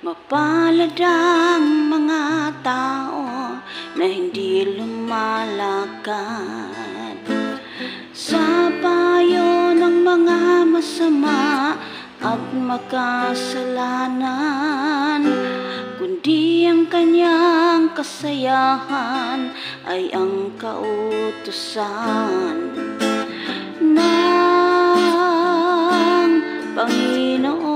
Mapalad ang mga tao na hindi lumalakad sa payo ng mga masama at makasalanan, kundi ang kanyang kasayahan ay ang kautusan ng Panginoon.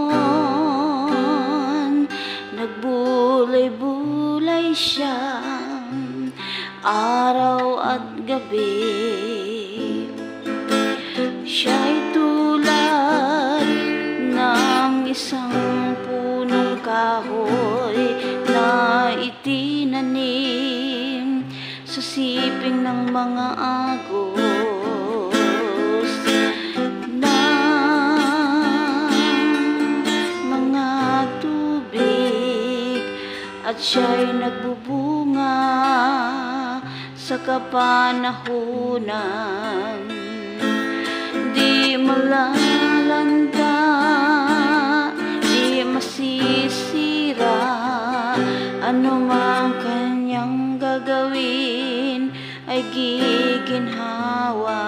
Nagbulay-bulay siya araw at gabi. Siya'y tulad ng isang punong kahoy na itinanim sa siping ng mga agos ng mga tubig, at siya'y nagbubunga sa kapanahunan. Di malalanta, di masisira, ano mang kanyang gagawin ay giginhawa.